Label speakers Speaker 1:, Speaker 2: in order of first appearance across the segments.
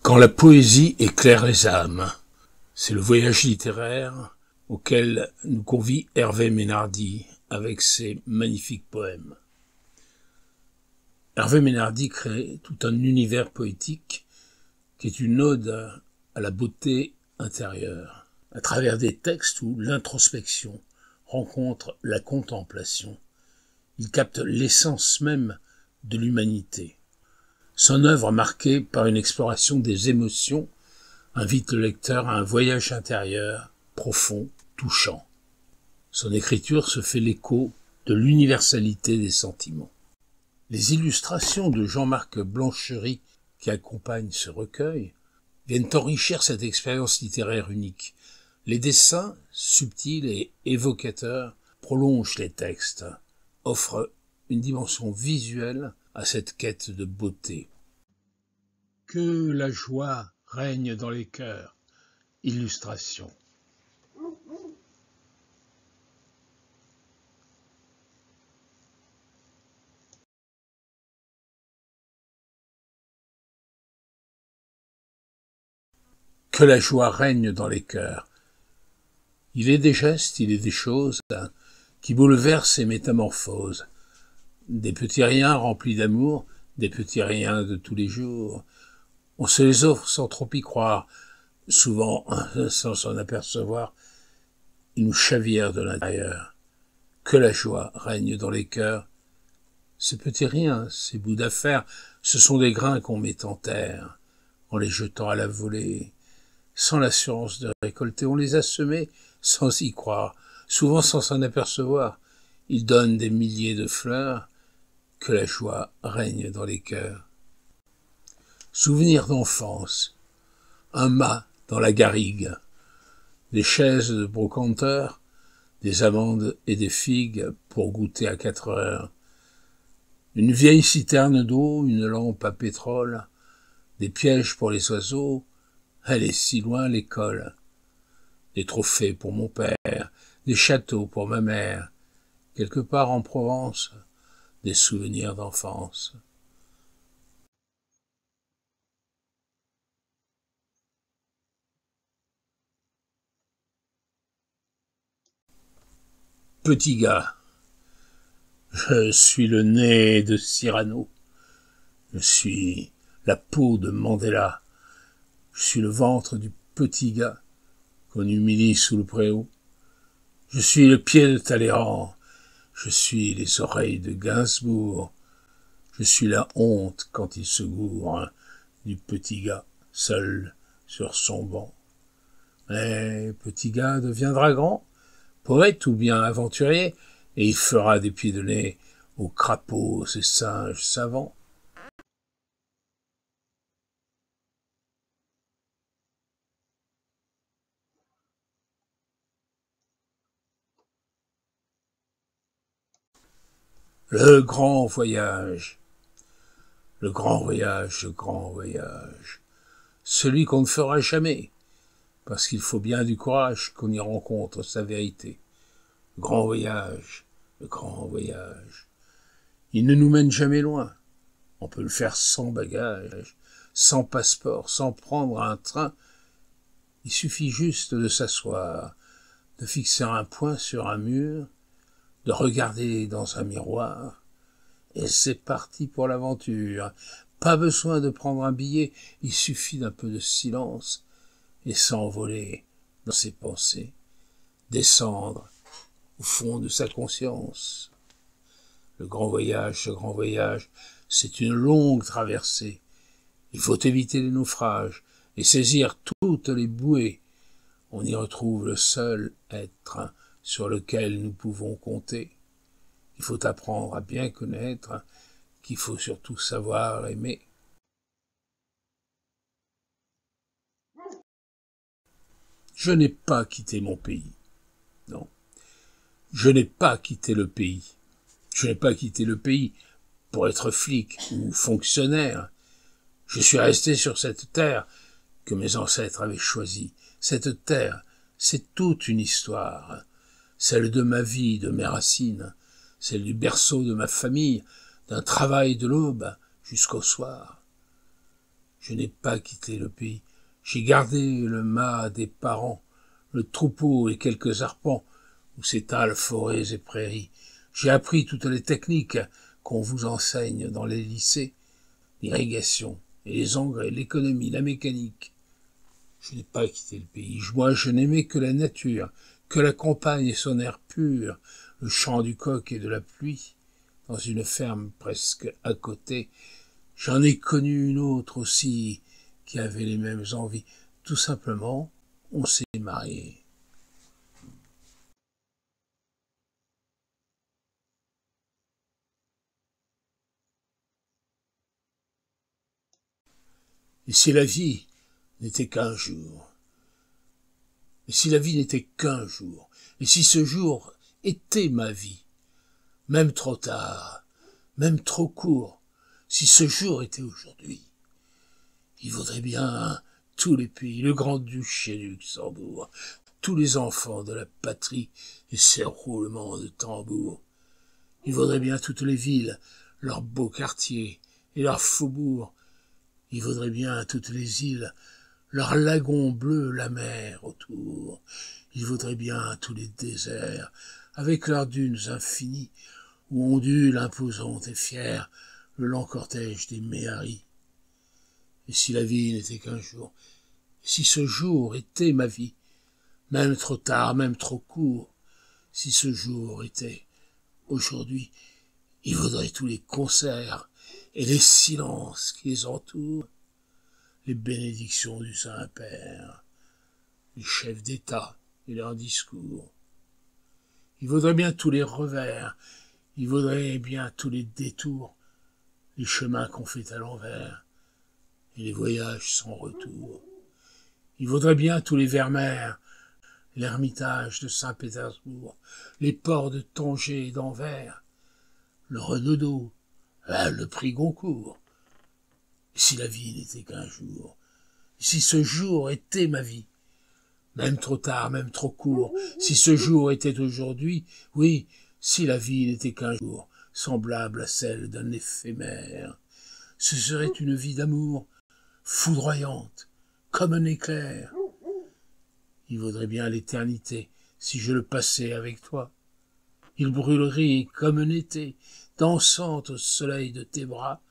Speaker 1: Quand la poésie éclaire les âmes, c'est le voyage littéraire auquel nous convie Hervé Menardi avec ses magnifiques poèmes. Hervé Menardi crée tout un univers poétique qui est une ode à la beauté intérieure, à travers des textes où l'introspection rencontre la contemplation. Il capte l'essence même de l'humanité. Son œuvre, marquée par une exploration des émotions, invite le lecteur à un voyage intérieur profond, touchant. Son écriture se fait l'écho de l'universalité des sentiments. Les illustrations de Jean-Marc Blanchery qui accompagnent ce recueil viennent enrichir cette expérience littéraire unique. Les dessins, subtils et évocateurs, prolongent les textes, offrent une dimension visuelle à cette quête de beauté. Que la joie règne dans les cœurs. Illustration. Que la joie règne dans les cœurs. Il est des gestes, il est des choses qui bouleversent et métamorphosent. Des petits riens remplis d'amour, des petits riens de tous les jours. On se les offre sans trop y croire, souvent sans s'en apercevoir. Ils nous chavirent de l'intérieur. Que la joie règne dans les cœurs. Ces petits riens, ces bouts d'affaires, ce sont des grains qu'on met en terre, en les jetant à la volée. Sans l'assurance de récolter, on les a semés sans y croire, souvent sans s'en apercevoir. Ils donnent des milliers de fleurs. Que la joie règne dans les cœurs. Souvenirs d'enfance, un mât dans la garrigue, des chaises de brocanteur, des amandes et des figues pour goûter à 4 heures, une vieille citerne d'eau, une lampe à pétrole, des pièges pour les oiseaux, elle est si loin l'école, des trophées pour mon père, des châteaux pour ma mère, quelque part en Provence, des souvenirs d'enfance. Petit gars, je suis le nez de Cyrano, je suis la peau de Mandela, je suis le ventre du petit gars qu'on humilie sous le préau, je suis le pied de Talleyrand, je suis les oreilles de Gainsbourg, je suis la honte quand il se gourre du petit gars seul sur son banc. Mais petit gars deviendra grand, poète ou bien aventurier, et il fera des pieds de nez aux crapauds et singes savants. Le grand voyage, le grand voyage, le grand voyage, celui qu'on ne fera jamais, parce qu'il faut bien du courage qu'on y rencontre sa vérité. Le grand voyage, le grand voyage. Il ne nous mène jamais loin. On peut le faire sans bagage, sans passeport, sans prendre un train. Il suffit juste de s'asseoir, de fixer un point sur un mur, de regarder dans un miroir, et c'est parti pour l'aventure. Pas besoin de prendre un billet, il suffit d'un peu de silence, et s'envoler dans ses pensées, descendre au fond de sa conscience. Le grand voyage, c'est une longue traversée. Il faut éviter les naufrages et saisir toutes les bouées. On y retrouve le seul être sur lequel nous pouvons compter. Il faut apprendre à bien connaître, qu'il faut surtout savoir aimer. Je n'ai pas quitté mon pays. Non. Je n'ai pas quitté le pays. Je n'ai pas quitté le pays pour être flic ou fonctionnaire. Je suis resté sur cette terre que mes ancêtres avaient choisie. Cette terre, c'est toute une histoire. Celle de ma vie, de mes racines, celle du berceau de ma famille, d'un travail de l'aube jusqu'au soir. Je n'ai pas quitté le pays. J'ai gardé le mât des parents, le troupeau et quelques arpents où s'étalent forêts et prairies. J'ai appris toutes les techniques qu'on vous enseigne dans les lycées, l'irrigation et les engrais, l'économie, la mécanique. Je n'ai pas quitté le pays. Moi, je n'aimais que la nature, que la campagne et son air pur, le chant du coq et de la pluie. Dans une ferme presque à côté, j'en ai connu une autre aussi qui avait les mêmes envies. Tout simplement, on s'est mariés. Et si la vie n'était qu'un jour, et si la vie n'était qu'un jour, et si ce jour était ma vie, même trop tard, même trop court, si ce jour était aujourd'hui, il vaudrait bien tous les pays, le grand-duché du Luxembourg, tous les enfants de la patrie et ses roulements de tambour. Il vaudrait bien toutes les villes, leurs beaux quartiers et leurs faubourgs. Il vaudrait bien toutes les îles, leurs lagons bleus, la mer autour. Il vaudrait bien tous les déserts, avec leurs dunes infinies, où ondule imposante et fière le lent cortège des méharis. Et si la vie n'était qu'un jour, et si ce jour était ma vie, même trop tard, même trop court, si ce jour était aujourd'hui, il vaudrait tous les concerts et les silences qui les entourent, les bénédictions du Saint-Père, les chefs d'État et leurs discours. Il vaudrait bien tous les revers, il vaudrait bien tous les détours, les chemins qu'on fait à l'envers et les voyages sans retour. Il vaudrait bien tous les Vermeers, l'Ermitage de Saint-Pétersbourg, les ports de Tanger et d'Anvers, le Renaudot, le prix Goncourt. Et si la vie n'était qu'un jour, et si ce jour était ma vie, même trop tard, même trop court, si ce jour était aujourd'hui, oui, si la vie n'était qu'un jour, semblable à celle d'un éphémère, ce serait une vie d'amour foudroyante, comme un éclair. Il vaudrait bien l'éternité si je le passais avec toi. Il brûlerait comme un été, dansant au soleil de tes bras.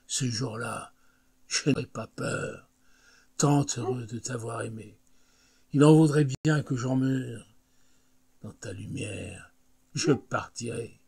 Speaker 1: Ce jour-là, je n'aurais pas peur, tant heureux de t'avoir aimé. Il en vaudrait bien que j'en meure. Dans ta lumière, je partirai.